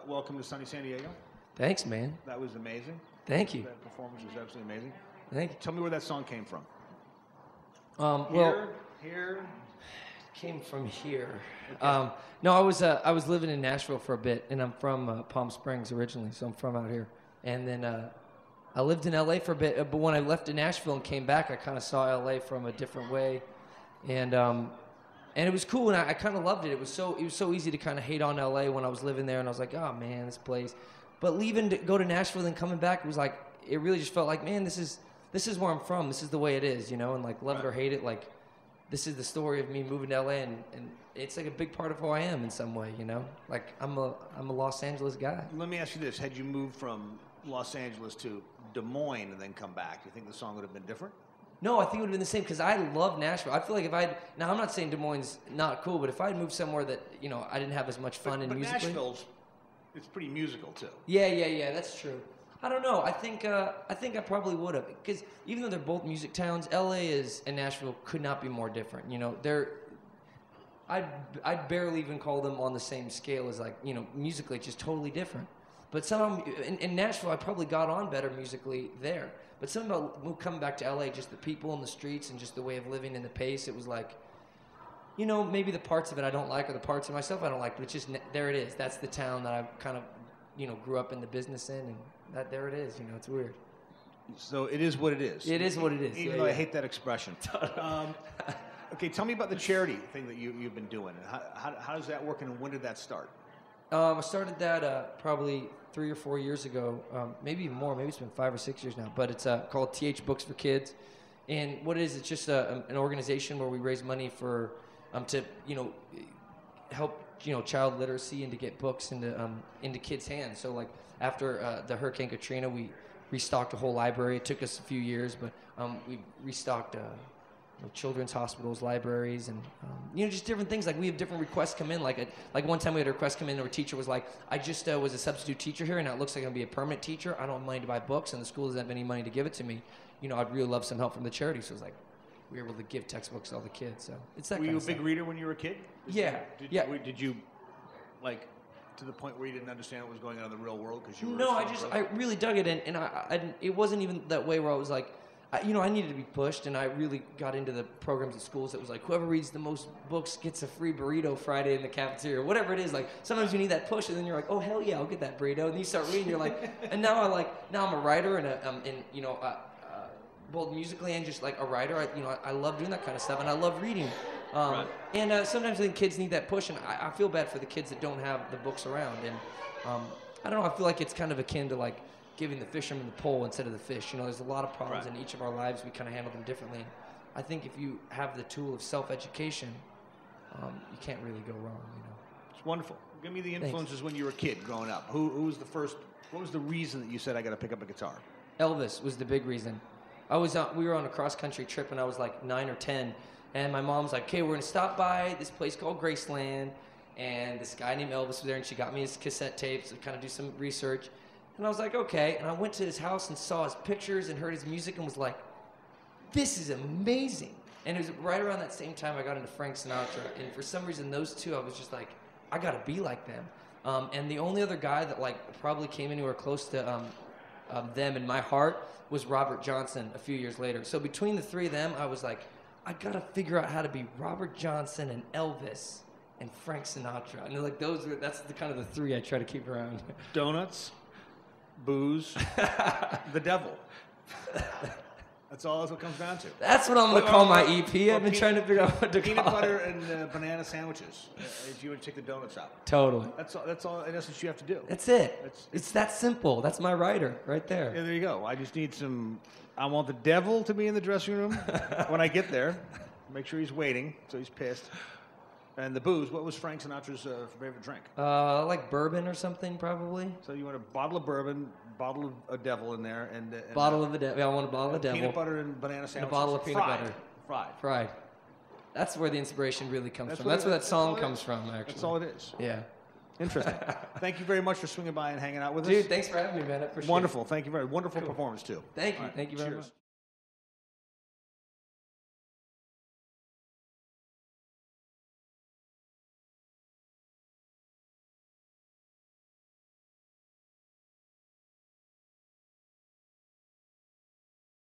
welcome to sunny San Diego. Thanks, man. That was amazing. Thank you. That performance was absolutely amazing. Thank you. Tell me where that song came from. Well, Here. came from here. Okay. No, I was living in Nashville for a bit, and I'm from Palm Springs originally, so I'm from out here. And then I lived in LA for a bit, but when I left in Nashville and came back, I kind of saw LA from a different way, and it was cool, and I kind of loved it. It was so easy to kind of hate on LA when I was living there, and I was like, oh man, this place. But leaving to go to Nashville and coming back, it was like it really just felt like, man, this is where I'm from. This is the way it is, you know, and like love it or hate it, like. This is the story of me moving to LA, and it's like a big part of who I am in some way, you know? Like, I'm a Los Angeles guy. Let me ask you this. Had you moved from Los Angeles to Des Moines and then come back, do you think the song would have been different? No, I think it would have been the same, because I love Nashville. I feel like if now I'm not saying Des Moines is not cool, but if I had moved somewhere that, you know, I didn't have as much fun in musically. But Nashville's, it's pretty musical, too. Yeah, that's true. I don't know. I think I probably would have, because even though they're both music towns, LA and Nashville could not be more different. You know, I'd barely even call them on the same scale as, like, you know, musically just totally different. But somehow in Nashville, I probably got on better musically there. But something about coming back to LA, just the people in the streets and just the way of living and the pace, it was like, you know, maybe the parts of it I don't like or the parts of myself I don't like, but it's just there it is. That's the town that I kind of, you know, grew up in the business in, and there it is. You know, it's weird. So it is what it is. It is what it is. Even though I hate that expression. Okay, tell me about the charity thing that you've been doing. How does that work, and when did that start? I started that probably 3 or 4 years ago, maybe even more. Maybe it's been 5 or 6 years now. But it's called TH Books for Kids, and what it is, it's just an organization where we raise money for to, you know, help, you know, child literacy and to get books into kids' hands. So like after the Hurricane Katrina, we restocked a whole library. It took us a few years, but we restocked you know, children's hospitals, libraries, and you know, just different things. Like we have different requests come in. Like one time we had a request come in, and our teacher was like, "I just was a substitute teacher here, and now it looks like I'm gonna be a permanent teacher. I don't have money to buy books, and the school doesn't have any money to give it to me. You know, I'd really love some help from the charity." So it was like, we were able to give textbooks to all the kids. So it's that. Were kind you of a big stuff. reader when you were a kid? Did you, like, to the point where you didn't understand what was going on in the real world because you were? No, I really dug it, and I didn't, it wasn't even that way where I was like, you know, I needed to be pushed, and I really got into the programs at schools that was like, whoever reads the most books gets a free burrito Friday in the cafeteria, or whatever it is. Like sometimes you need that push, and then you're like, oh hell yeah, I'll get that burrito, and then you start reading, you're like, and now I'm a writer, and you know, both musically and just like a writer. I love doing that kind of stuff, and I love reading. Right. And sometimes I think kids need that push, and I feel bad for the kids that don't have the books around. And I don't know, I feel like it's kind of akin to like giving the fisherman the pole instead of the fish. You know, there's a lot of problems in each of our lives. We kind of handle them differently. I think if you have the tool of self-education, you can't really go wrong, you know. It's wonderful. Give me the influences when you were a kid growing up. Who was the first, what was the reason that you said, I got to pick up a guitar? Elvis was the big reason. We were on a cross-country trip when I was like 9 or 10, and my mom's like, okay, we're going to stop by this place called Graceland, and this guy named Elvis was there, and she got me his cassette tapes to kind of do some research. And I was like, okay. And I went to his house and saw his pictures and heard his music and was like, this is amazing. And it was right around that same time I got into Frank Sinatra. And for some reason, those two, I was just like, I got to be like them. And the only other guy that like probably came anywhere close to them in my heart was Robert Johnson a few years later. So between the three of them, I was like, I got to figure out how to be Robert Johnson and Elvis and Frank Sinatra. And like that's the kind of the three I try to keep around. Donuts, booze, the devil. That's what it comes down to. That's what I'm going to call my EP. I've been trying to figure out what to call it. Peanut butter and banana sandwiches, if you would take the donuts out. Totally. That's all in essence you have to do. That's it. It's that simple. That's my writer right there. Yeah, there you go. I just need I want the devil to be in the dressing room when I get there. Make sure he's waiting, so he's pissed. And the booze, what was Frank Sinatra's favorite drink? Like bourbon or something, probably. So you want a bottle of bourbon, bottle of a devil in there, and bottle of a devil. Yeah, I want a bottle of devil. Peanut butter and banana sandwiches. And a bottle of peanut butter. Fried. That's where the inspiration really comes from. That's where that song comes from, actually. That's all it is. Yeah. Interesting. Thank you very much for swinging by and hanging out with us. Dude, thanks for having me, man. I appreciate it. Wonderful. Thank you very much. Wonderful performance, too. Thank you. Thank you very much.